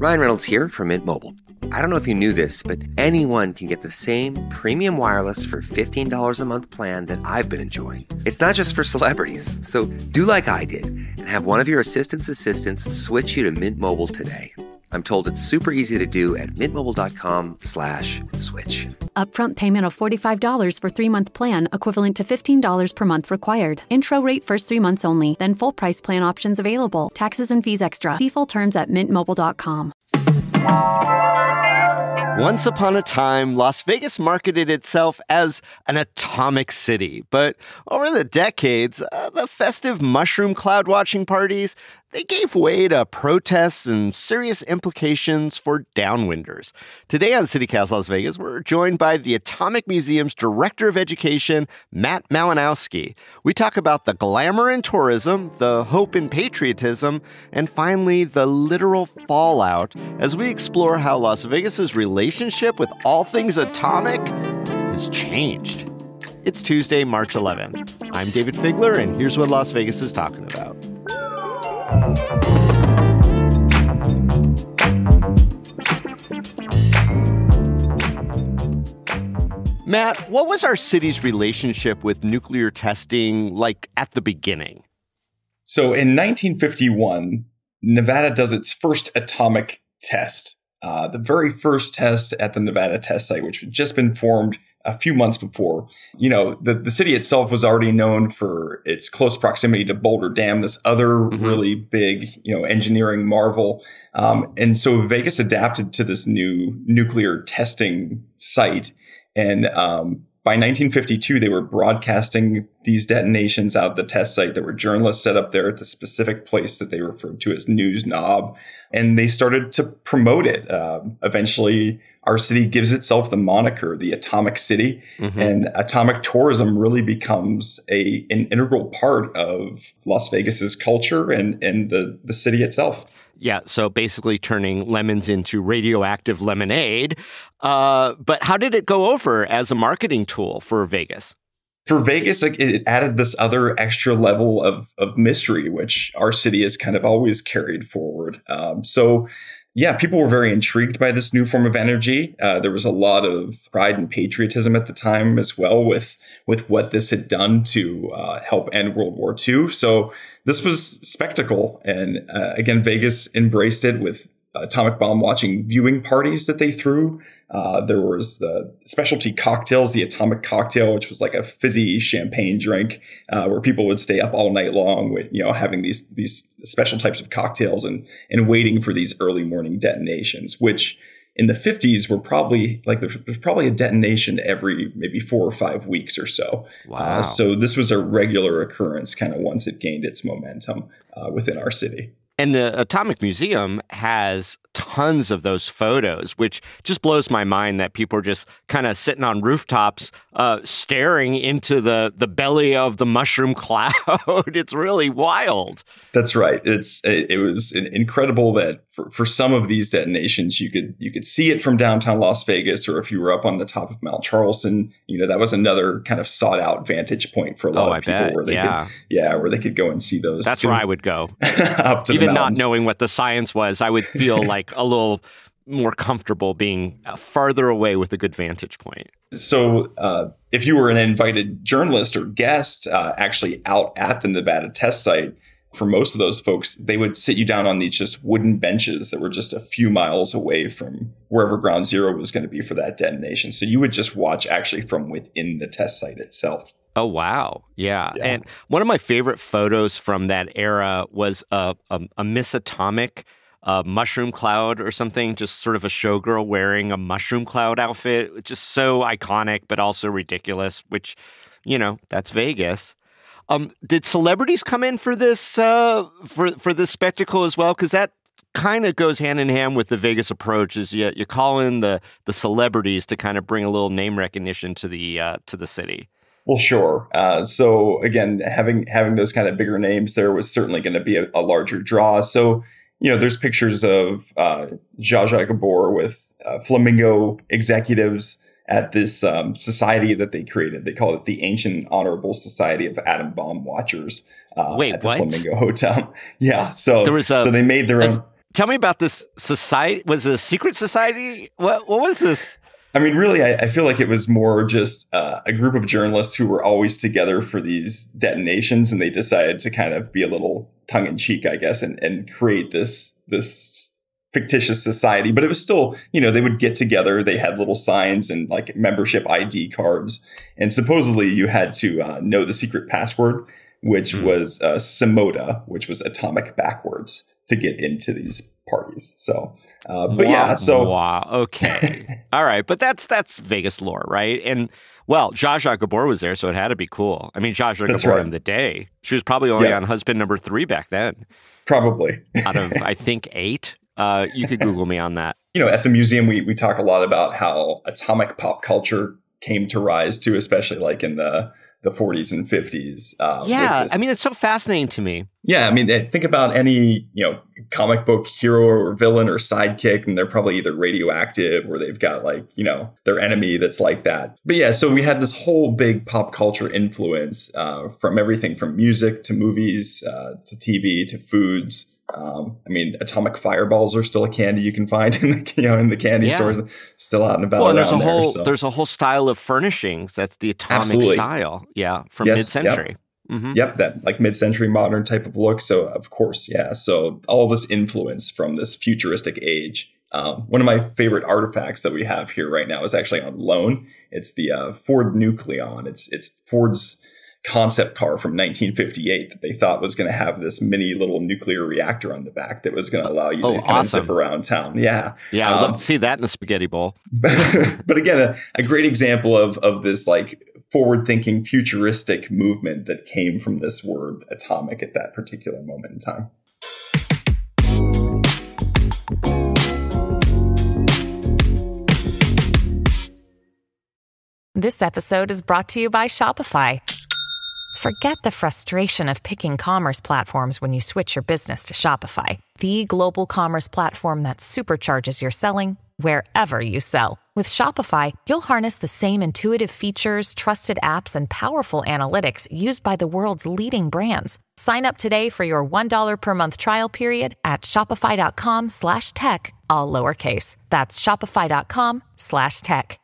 Ryan Reynolds here from Mint Mobile. I don't know if you knew this, but anyone can get the same premium wireless for $15 a month plan that I've been enjoying. It's not just for celebrities. So do like I did and have one of your assistants switch you to Mint Mobile today. I'm told it's super easy to do at mintmobile.com/switch. Upfront payment of $45 for 3-month plan, equivalent to $15 per month required. Intro rate first 3 months only, then full price plan options available. Taxes and fees extra. See full terms at mintmobile.com. Once upon a time, Las Vegas marketed itself as an atomic city. But over the decades, the festive mushroom cloud watching parties, they gave way to protests and serious implications for downwinders. Today on CityCast Las Vegas, we're joined by the Atomic Museum's Director of Education, Matt Malinowski. We talk about the glamour in tourism, the hope in patriotism, and finally, the literal fallout as we explore how Las Vegas's relationship with all things atomic has changed. It's Tuesday, March 11th. I'm David Figler, and here's what Las Vegas is talking about. Matt, what was our city's relationship with nuclear testing like at the beginning? So in 1951, Nevada does its first atomic test. The very first test at the Nevada test site, which had just been formed a few months before. You know, the city itself was already known for its close proximity to Boulder Dam, this other really big, engineering marvel. And so Vegas adapted to this new nuclear testing site. And by 1952, they were broadcasting these detonations out of the test site. There were journalists set up there at the specific place that they referred to as News Knob. And they started to promote it. Eventually, our city gives itself the moniker, the Atomic City. And atomic tourism really becomes an integral part of Las Vegas's culture and the city itself. Yeah, so basically turning lemons into radioactive lemonade. But how did it go over as a marketing tool for Vegas? For Vegas, it added this other extra level of mystery, which our city has kind of always carried forward. Yeah, people were very intrigued by this new form of energy. There was a lot of pride and patriotism at the time as well with what this had done to help end World War II. So this was spectacle. And again, Vegas embraced it with atomic bomb watching viewing parties that they threw. There was the specialty cocktails, the atomic cocktail, which was like a fizzy champagne drink, where people would stay up all night long with, having these special types of cocktails and waiting for these early morning detonations, which in the 50s were probably there's probably a detonation every maybe 4 or 5 weeks or so. Wow. So this was a regular occurrence kind of once it gained its momentum within our city. And the Atomic Museum has tons of those photos, which just blows my mind that people are just kind of sitting on rooftops staring into the belly of the mushroom cloud. It's really wild. That's right. It was incredible that for some of these detonations, you could see it from downtown Las Vegas, or if you were up on the top of Mount Charleston, that was another kind of sought out vantage point for a lot of people bet. Where they could go and see those. That's where I would go. Up to Even the not mountains. knowing what the science was, I would feel like a little more comfortable being farther away with a good vantage point. So if you were an invited journalist or guest actually out at the Nevada test site, for most of those folks, they would sit you down on these just wooden benches that were just a few miles away from wherever ground zero was going to be for that detonation. So you would just watch actually from within the test site itself. Oh, wow. Yeah. And one of my favorite photos from that era was a Miss Atomic mushroom cloud or something, just sort of a showgirl wearing a mushroom cloud outfit. Just so iconic, but also ridiculous, which, that's Vegas. Did celebrities come in for this for this spectacle as well? Because that kind of goes hand in hand with the Vegas approach. Is you call in the celebrities to kind of bring a little name recognition to the city. Well, sure. So again, having those kind of bigger names, there was certainly going to be a larger draw. So there's pictures of Zsa Zsa Gabor with Flamingo executives at this society that they created. They call it the Ancient Honorable Society of Atom Bomb Watchers. Wait, at the what? Flamingo Hotel. Yeah. So there was so they made their own. tell me about this society. Was it a secret society? What was this? I mean, really, I feel like it was more just a group of journalists who were always together for these detonations, and they decided to kind of be a little tongue-in-cheek, I guess, and create this fictitious society. But it was still, they would get together. They had little signs and like membership ID cards, and supposedly you had to know the secret password, which was Simoda, which was atomic backwards, to get into these parties. So, wow. Okay. All right. But that's Vegas lore, right? And well, Zsa Zsa Gabor was there, so it had to be cool. I mean, Zsa Zsa Gabor in the day, she was probably only on husband number 3 back then. Probably. Out of, I think, 8. You could Google me on that. At the museum, we talk a lot about how atomic pop culture came to rise too, especially like in the 40s and 50s. I mean, it's so fascinating to me. Yeah, I mean, think about any, comic book hero or villain or sidekick, and they're probably either radioactive or they've got like, their enemy that's like that. But yeah, so we had this whole big pop culture influence from everything from music to movies to TV to foods. I mean, atomic fireballs are still a candy you can find in the candy stores, still out and about. Well, and there's a whole style of furnishings that's the atomic style, from mid-century. Yep. Mm-hmm. Yep, that like mid-century modern type of look. So of course, so all this influence from this futuristic age. One of my favorite artifacts that we have here right now is actually on loan. It's the Ford Nucleon. It's Ford's concept car from 1958 that they thought was going to have this mini little nuclear reactor on the back that was going to allow you to kind of zip around town. Yeah. Yeah, I'd love to see that in a spaghetti bowl. But again, a great example of this like forward-thinking futuristic movement that came from this word atomic at that particular moment in time. This episode is brought to you by Shopify. Forget the frustration of picking commerce platforms when you switch your business to Shopify, the global commerce platform that supercharges your selling wherever you sell. With Shopify, you'll harness the same intuitive features, trusted apps, and powerful analytics used by the world's leading brands. Sign up today for your $1 per month trial period at shopify.com/tech, all lowercase. That's shopify.com/tech.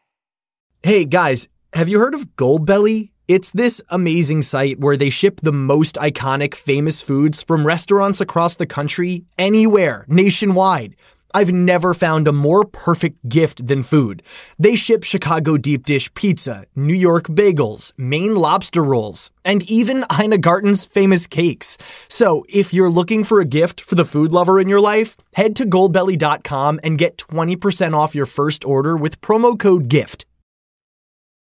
Hey guys, have you heard of Goldbelly? It's this amazing site where they ship the most iconic, famous foods from restaurants across the country, anywhere, nationwide. I've never found a more perfect gift than food. They ship Chicago deep dish pizza, New York bagels, Maine lobster rolls, and even Ina Garten's famous cakes. So if you're looking for a gift for the food lover in your life, head to goldbelly.com and get 20% off your first order with promo code GIFT.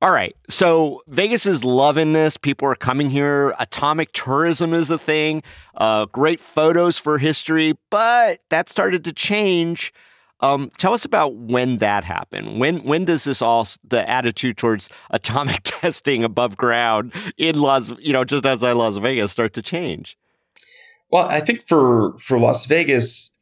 All right, so Vegas is loving this. People are coming here. Atomic tourism is a thing. Great photos for history, but that started to change. Tell us about when that happened. When does this the attitude towards atomic testing above ground in just outside Las Vegas start to change? Well, I think for Las Vegas,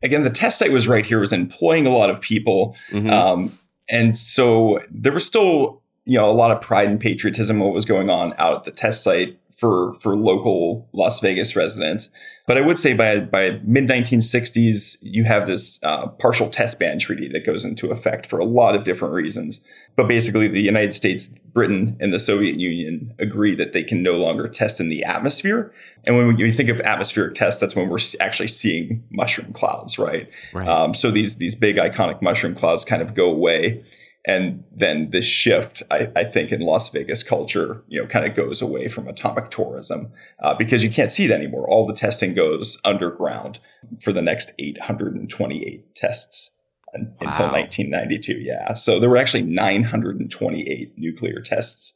again, the test site was right here, was employing a lot of people. Mm-hmm. And so there was still a lot of pride and patriotism in what was going on out at the test site for local Las Vegas residents. But I would say by mid-1960s, you have this partial test ban treaty that goes into effect for a lot of different reasons. But basically, the United States, Britain, and the Soviet Union agree that they can no longer test in the atmosphere. And when you think of atmospheric tests, that's when we're actually seeing mushroom clouds, right? So these big iconic mushroom clouds kind of go away. And then this shift, I think, in Las Vegas culture, kind of goes away from atomic tourism because you can't see it anymore. All the testing goes underground for the next 828 tests until 1992. Yeah. So there were actually 928 nuclear tests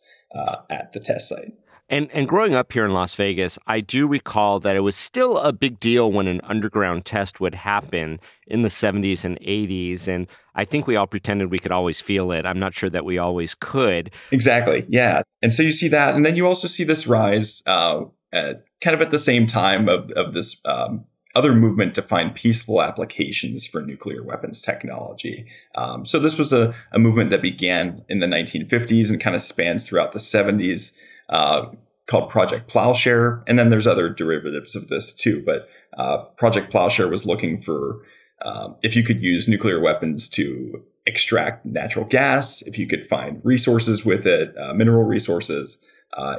at the test site. And growing up here in Las Vegas, I do recall that it was still a big deal when an underground test would happen in the 70s and 80s. And I think we all pretended we could always feel it. I'm not sure that we always could. Exactly. Yeah. And so you see that. And then you also see this rise kind of at the same time of this other movement to find peaceful applications for nuclear weapons technology. So this was a movement that began in the 1950s and kind of spans throughout the 70s. called Project Plowshare. And then there's other derivatives of this too. But Project Plowshare was looking for if you could use nuclear weapons to extract natural gas, if you could find resources with it, mineral resources,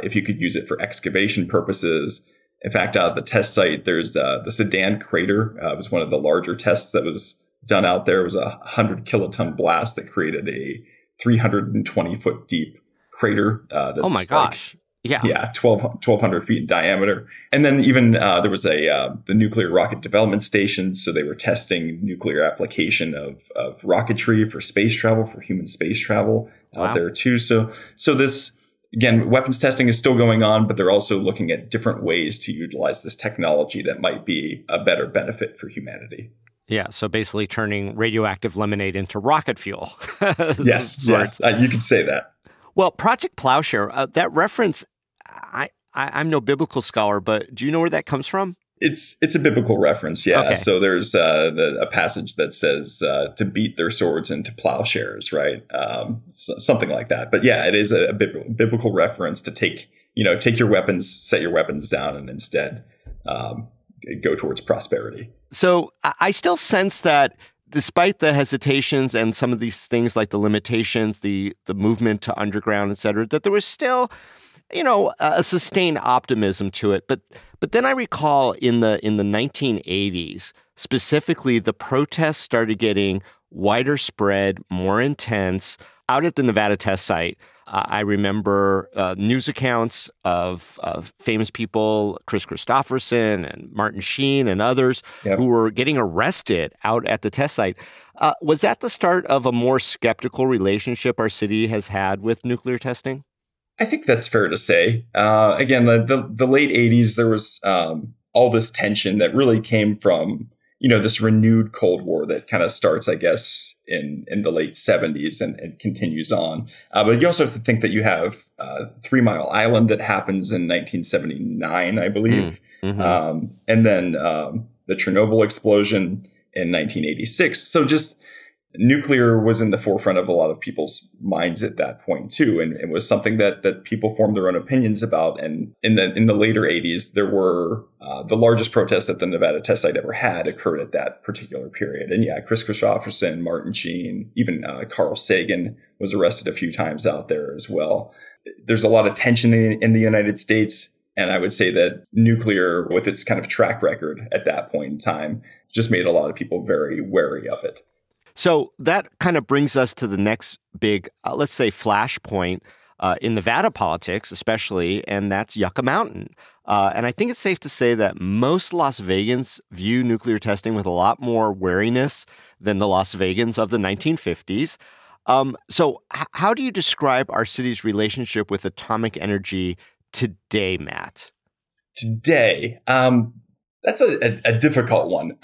if you could use it for excavation purposes. In fact, out at the test site, there's the Sedan crater. It was one of the larger tests that was done out there. It was a 100 kiloton blast that created a 320 foot deep crater. That's oh my gosh. Yeah, 1,200 feet in diameter. And then even there was the Nuclear Rocket Development Station. So they were testing nuclear application of rocketry for space travel, for human space travel out there too. So this, again, weapons testing is still going on, but they're also looking at different ways to utilize this technology that might be a better benefit for humanity. Yeah, so basically turning radioactive lemonade into rocket fuel. Yes, you could say that. Well, Project Plowshare, that reference, I'm no biblical scholar, but do you know where that comes from? It's a biblical reference, yeah. Okay. So there's a passage that says to beat their swords into plowshares, right? Something like that. But yeah, it is a biblical reference to take your weapons, set your weapons down, and instead go towards prosperity. So I still sense that despite the hesitations and some of these things like the limitations, the movement to underground, et cetera, that there was still, a sustained optimism to it. But then I recall in the 1980s, specifically, the protests started getting wider spread, more intense. Out at the Nevada test site, I remember news accounts of famous people, Chris Christopherson and Martin Sheen and others who were getting arrested out at the test site. Was that the start of a more skeptical relationship our city has had with nuclear testing? I think that's fair to say. Again, the late 80s, there was all this tension that really came from, this renewed Cold War that kind of starts, I guess, in the late 70s and continues on. But you also have to think that you have 3 Mile Island that happens in 1979, I believe. Mm-hmm. And then the Chernobyl explosion in 1986. So just nuclear was in the forefront of a lot of people's minds at that point too, and it was something that people formed their own opinions about. And in the later 80s, there were the largest protests that the Nevada test site ever had occurred at that particular period. And yeah, Chris Christopherson, Martin Sheen, even Carl Sagan was arrested a few times out there as well. There's a lot of tension in the United States. And I would say that nuclear, with its kind of track record at that point in time, just made a lot of people very wary of it. So that kind of brings us to the next big, let's say, flashpoint in Nevada politics, especially, and that's Yucca Mountain. And I think it's safe to say that most Las Vegans view nuclear testing with a lot more wariness than the Las Vegans of the 1950s. So how do you describe our city's relationship with atomic energy today, Matt? Today, that's a difficult one.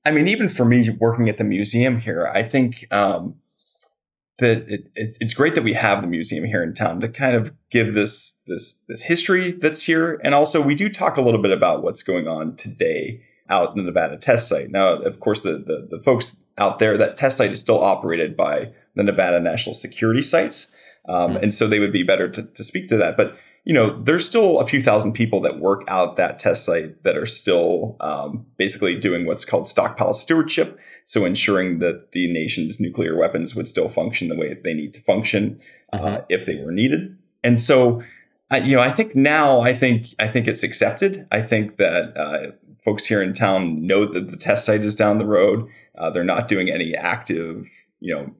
I mean, even for me working at the museum here, I think that it's great that we have the museum here in town to kind of give this history that's here. And also, we do talk a little bit about what's going on today out in the Nevada test site. Now, of course, the folks out there, that test site is still operated by the Nevada National Security Sites. And so they would be better to speak to that. But there's still a few thousand people that work out that test site that are still basically doing what's called stockpile stewardship. So ensuring that the nation's nuclear weapons would still function the way they need to function if they were needed. And so, I think now, I think it's accepted. I think that folks here in town know that the test site is down the road. They're not doing any active,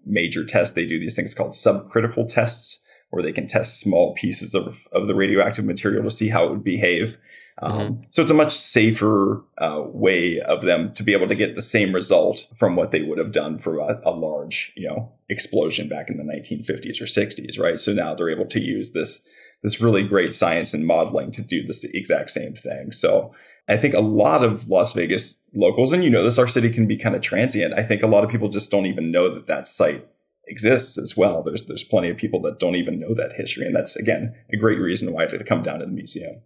major tests. They do these things called subcritical tests, where they can test small pieces of the radioactive material to see how it would behave. So it's a much safer way of them to be able to get the same result from what they would have done for a large, explosion back in the 1950s or 60s, right? So now they're able to use this really great science and modeling to do this exact same thing. So I think a lot of Las Vegas locals, and this, our city can be kind of transient. I think a lot of people just don't even know that site exists as well. There's plenty of people that don't even know that history. And that's, again, a great reason why to come down to the museum.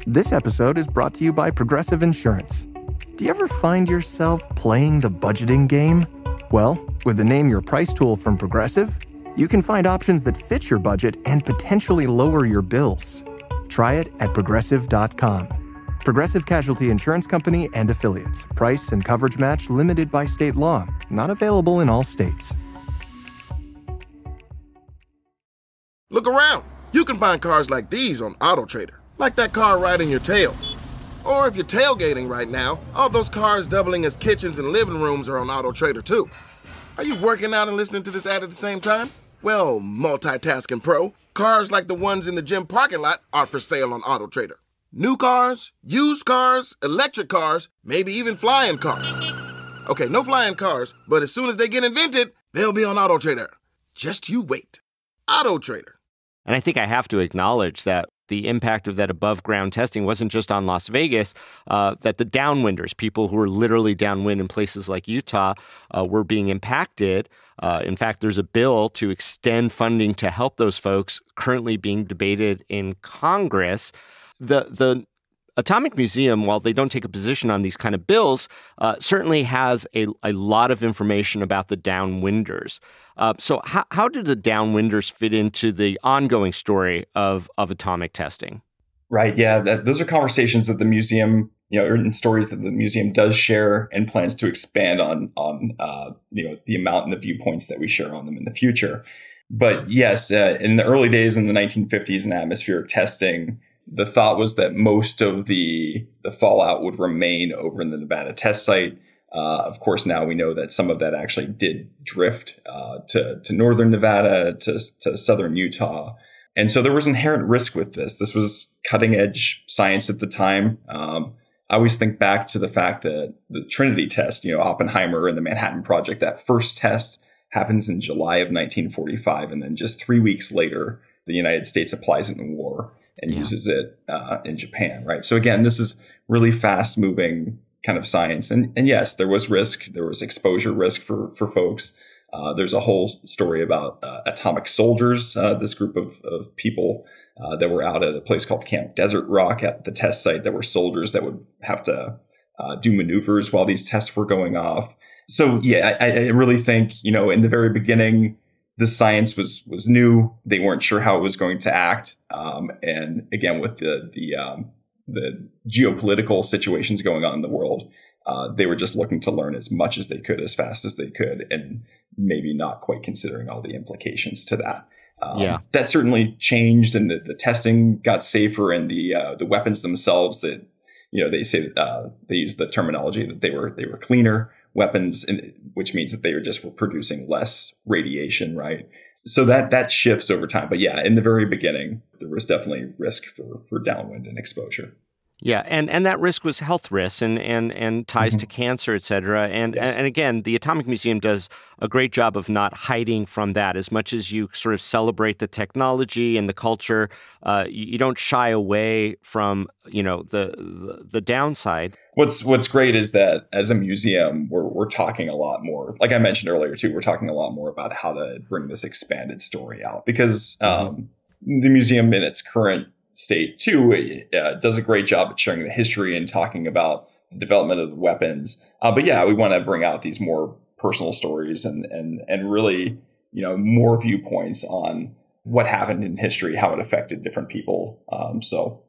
This episode is brought to you by Progressive Insurance. Do you ever find yourself playing the budgeting game? Well, With the Name Your Price tool from Progressive, you can find options that fit your budget and potentially lower your bills. Try it at Progressive.com. Progressive Casualty Insurance Company and Affiliates. Price and coverage match limited by state law. Not available in all states. Look around. You can find cars like these on AutoTrader, like that car riding your tail. Or if you're tailgating right now, all those cars doubling as kitchens and living rooms are on AutoTrader too. Are you working out and listening to this ad at the same time? Well, multitasking pro, cars like the ones in the gym parking lot are for sale on AutoTrader. New cars, used cars, electric cars, maybe even flying cars. Okay, no flying cars, but as soon as they get invented, they'll be on AutoTrader. Just you wait. AutoTrader. And I think I have to acknowledge that the impact of that above ground testing wasn't just on Las Vegas, that the downwinders, people who were literally downwind in places like Utah, were being impacted. In fact, there's a bill to extend funding to help those folks currently being debated in Congress. The Atomic Museum, while they don't take a position on these kind of bills, certainly has a lot of information about the downwinders. So how do the downwinders fit into the ongoing story of atomic testing? Right. Yeah. Those are conversations that the museum, and stories that the museum does share and plans to expand on the amount and the viewpoints that we share on them in the future. But yes, in the early days in the 1950s in atmospheric testing, the thought was that most of the fallout would remain over in the Nevada test site. Of course, now we know that some of that actually did drift to northern Nevada, to southern Utah. And so there was inherent risk with this. This was cutting edge science at the time. I always think back to the fact that the Trinity test, Oppenheimer and the Manhattan Project, that first test happens in July of 1945. And then just 3 weeks later, the United States applies it in war and uses it in Japan, right? So again, this is really fast moving kind of science. And yes, there was risk. There was exposure risk for folks. There's a whole story about atomic soldiers, this group of people that were out at a place called Camp Desert Rock at the test site that were soldiers that would have to do maneuvers while these tests were going off. So yeah, I really think, in the very beginning, the science was new. They weren't sure how it was going to act. And again, with the geopolitical situations going on in the world, they were just looking to learn as much as they could, as fast as they could, and maybe not quite considering all the implications to that. That certainly changed, and the testing got safer, and the weapons themselves that, they say they use the terminology that they were cleaner weapons, which means that they were producing less radiation, right? So that shifts over time. But yeah, in the very beginning, there was definitely risk for downwind and exposure. Yeah, and that risk was health risks and ties to cancer, et cetera. And again, the Atomic Museum does a great job of not hiding from that. As much as you sort of celebrate the technology and the culture, you don't shy away from, the downside. What's great is that as a museum, we're talking a lot more. Like I mentioned earlier, too, we're talking a lot more about how to bring this expanded story out, because the museum in its current state too does a great job at sharing the history and talking about the development of the weapons. But yeah, we want to bring out these more personal stories and really, more viewpoints on what happened in history, how it affected different people. So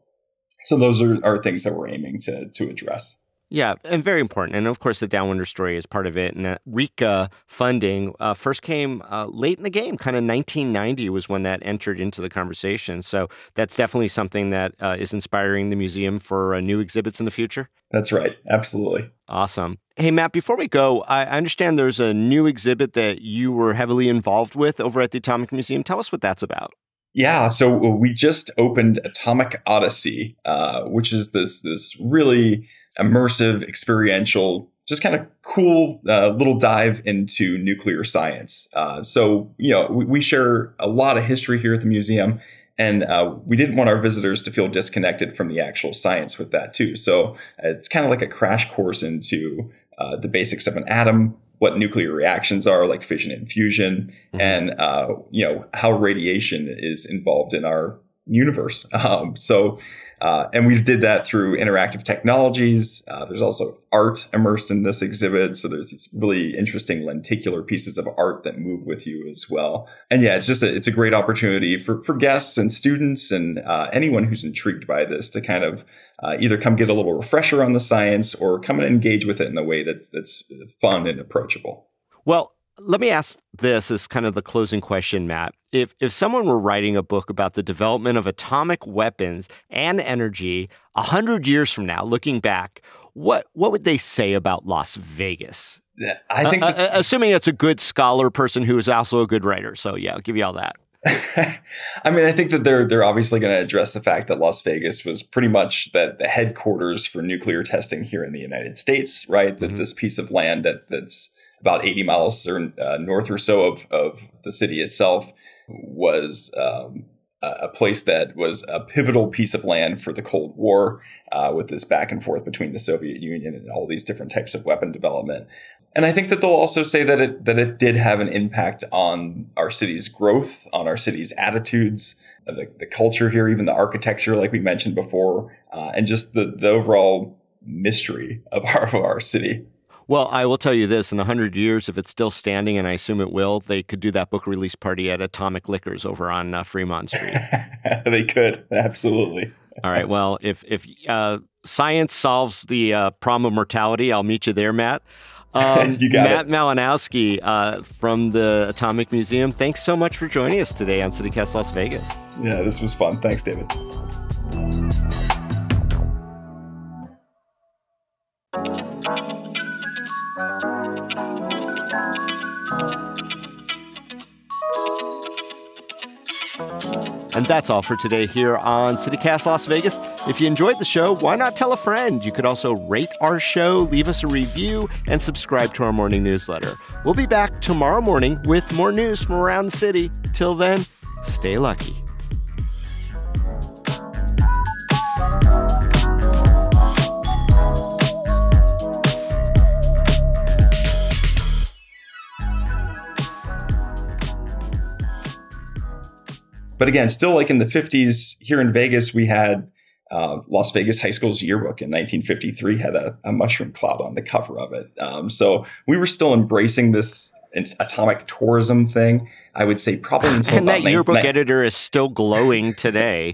those are things that we're aiming to address. Yeah, and very important. And of course, the Downwinder story is part of it. And RECA funding first came late in the game, kind of 1990 was when that entered into the conversation. So that's definitely something that is inspiring the museum for new exhibits in the future. That's right. Absolutely. Awesome. Hey, Matt, before we go, I understand there's a new exhibit that you were heavily involved with over at the Atomic Museum. Tell us what that's about. Yeah, so we just opened Atomic Odyssey, which is this really immersive, experiential, just kind of cool little dive into nuclear science. So, we share a lot of history here at the museum, and we didn't want our visitors to feel disconnected from the actual science with that too. So it's kind of like a crash course into the basics of an atom, what nuclear reactions are, like fission and fusion, and how radiation is involved in our universe. And we did that through interactive technologies. There's also art immersed in this exhibit. So there's these really interesting lenticular pieces of art that move with you as well. And yeah, it's a great opportunity for guests and students and anyone who's intrigued by this to kind of either come get a little refresher on the science or come and engage with it in a way that's fun and approachable. Well, let me ask this as kind of the closing question, Matt. If someone were writing a book about the development of atomic weapons and energy 100 years from now, looking back, what would they say about Las Vegas? I think assuming it's a good scholar person who is also a good writer. So yeah, I'll give you all that. I mean, I think that they're obviously going to address the fact that Las Vegas was pretty much the headquarters for nuclear testing here in the United States, right? Mm-hmm. That this piece of land that's about 80 miles north or so of the city itself was a place that was a pivotal piece of land for the Cold War, with this back and forth between the Soviet Union and all these different types of weapon development. And I think that they'll also say that it did have an impact on our city's growth, on our city's attitudes, the culture here, even the architecture, like we mentioned before, and just the overall mystery of our city. Well, I will tell you this, in 100 years, if it's still standing, and I assume it will, they could do that book release party at Atomic Liquors over on Fremont Street. They could, absolutely. All right, well, if science solves the problem of mortality, I'll meet you there, Matt. You got Matt Malinowski from the Atomic Museum, thanks so much for joining us today on CityCast Las Vegas. Yeah, this was fun. Thanks, David. And that's all for today here on CityCast Las Vegas. If you enjoyed the show, why not tell a friend? You could also rate our show, leave us a review, and subscribe to our morning newsletter. We'll be back tomorrow morning with more news from around the city. Till then, stay lucky. But again, still like in the 50s here in Vegas, we had Las Vegas High School's yearbook in 1953 had a mushroom cloud on the cover of it. So we were still embracing this atomic tourism thing, I would say probably until and that yearbook editor is still glowing today.